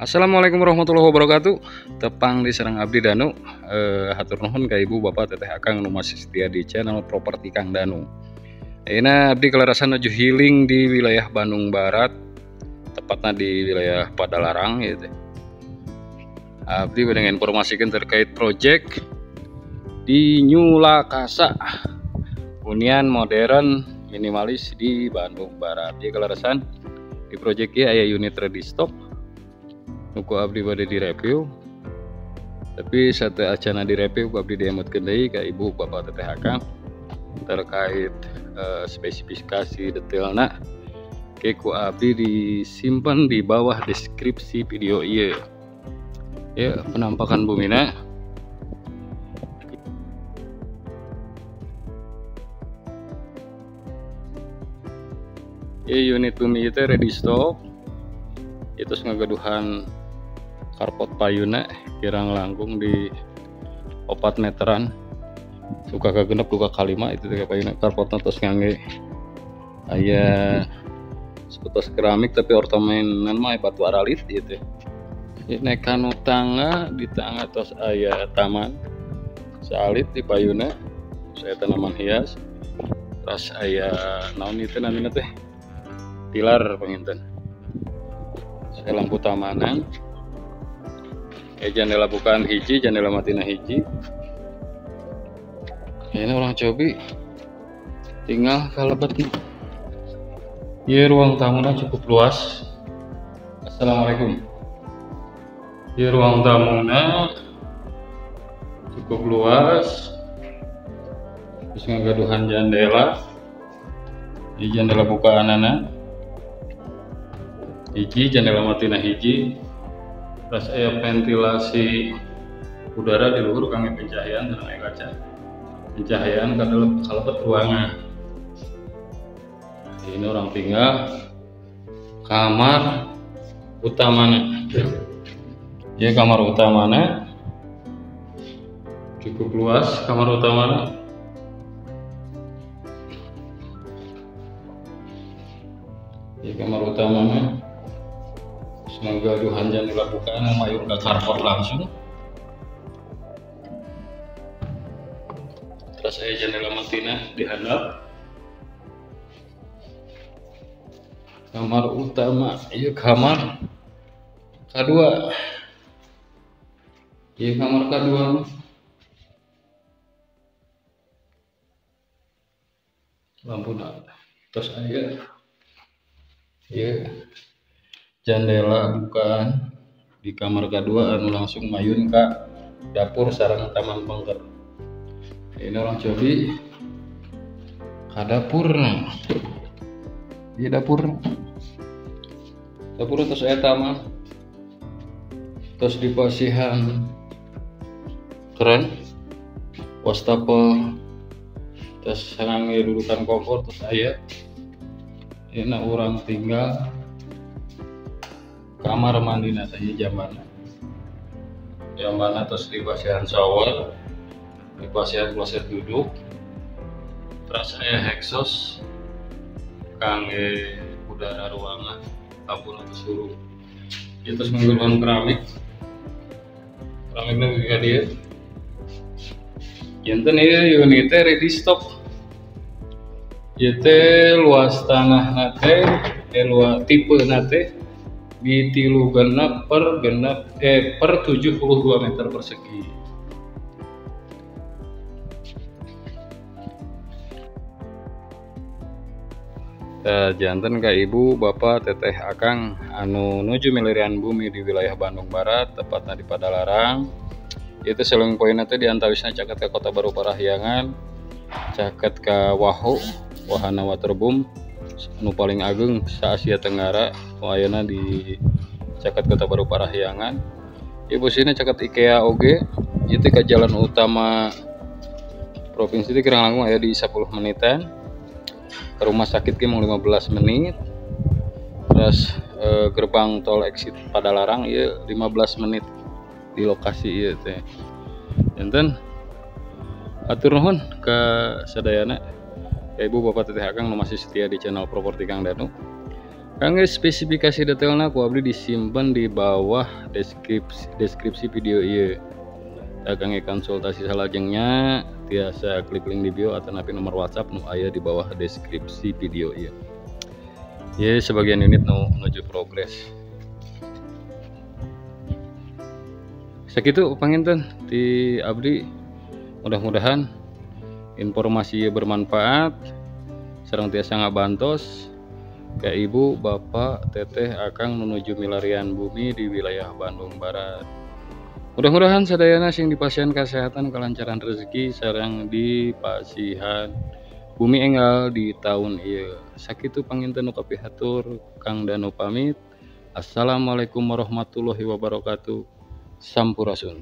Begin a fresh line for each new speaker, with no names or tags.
Assalamualaikum warahmatullahi wabarakatuh. Tepang diserang Abdi Danu. Hatur nuhun ka ibu bapak teteh akang nu masih setia di channel Properti Kang Danu. Ayeuna abdi kelarasan nuju healing di wilayah Bandung Barat, tepatnya di wilayah Padalarang gitu. Abdi dengan informasikan terkait project di New Lakasa, hunian modern minimalis di Bandung Barat. Dia kelarasan di project ya aya unit ready stock. Nuku abdi bade di review, tapi satu acana di review abdi diemutkeun deui ka ibu bapak teteh akang terkait spesifikasi detailna. Ku abdi disimpan di bawah deskripsi video ieu. Ya, penampakan bumina. Ya, unit bumi itu ready stock. Itu ngagaduhan karpot payuna kirang langkung di 4 meteran, suka kagenep duka kalima itu teh payuna karpotna tos ngangge aya seputos keramik tapi ornamenan mah batu aralit gitu. Ini kanu tangga di tangga tos aya taman salit di payuna, saya tanaman hias, terus aya naon itu namanya teh pilar penginten, saya lampu tamanan. Jendela bukaan hiji, jendela matina hiji. Ini orang cobi tinggal kalebet nih. Iya, ruang tamunya cukup luas. Assalamualaikum. Iya, ruang tamunya cukup luas. Terus ngagaduhan jendela. Ini jendela bukaanana hiji, jendela matina hiji. Terus aya ventilasi udara di luhur kangge pencahayaan dan aya kaca pencahayaan ka kalebet ruangan. Ini orang tinggal kamar utamana. Ya, kamar utamana cukup luas. Kamar utamana ya, kamar utamana semoga duhan jangan dilakukan mayur ke karpot langsung. Terus saya jendela matina dihandap. Kamar utama, iya kamar kedua. Iya, kamar kedua. Lampu nak. Terus aya iya jendela bukaan di kamar kedua anu langsung mayun ke dapur sareng taman pangker. Ini orang cobi ke dapur. Di dapur terus aya taman, terus di pasihan keren wastafel, terus ngangge dudukan kompor, terus aya ini orang tinggal kamar mandi teh jamana terus di pasihan shower, di pasihan kloset duduk, terus aya exhaust kangge udara ruangan ampun atau suruh. Terus menggunakan keramiknya juga dia jantan ieu unitnya ready stock. Ieu teh luas tanah nate luas tipe nate di 3 per 72 meter persegi. Janten ka ibu bapak teteh akang anu nuju milirian bumi di wilayah Bandung Barat, tepatnya di Padalarang. Itu selling poinnya teh diantawisna caket ke Kota Baru Parahyangan, caket ke wahana waterboom anu paling ageng sa Asia Tenggara. Ayeuna di caket Kota Baru Parahyangan. Ibu sini caket IKEA oge. Itu ke jalan utama provinsi itu kirang langkung aya di 10 menitan. Ke rumah sakit ki 15 menit. Terus gerbang tol exit Padalarang ieu 15 menit di lokasi ieu teh. Enten atur nuhun ka sadayana. Ibu bapak teteh akang masih setia di channel Properti Kang Danu. Kangge spesifikasi detailnya ku abdi disimpan di bawah deskripsi video ieu. Kangge konsultasi salajengnya tiasa klik link di bio atau napi nomor WhatsApp nu aya di bawah deskripsi video ieu. Ye sebagian unit menuju progres. Sakitu panginten di abdi, mudah-mudahan informasi bermanfaat sareng tiasa ngabantos ke ibu, bapak, teteh, akang menuju milarian bumi di wilayah Bandung Barat. Mudah-mudahan sadayana sing dipasihan kesehatan, kelancaran rezeki sareng dipasihan bumi enggal di tahun ieu. Sakitu panginten nu kapihatur Kang Danu pamit. Assalamualaikum warahmatullahi wabarakatuh. Sampurasun.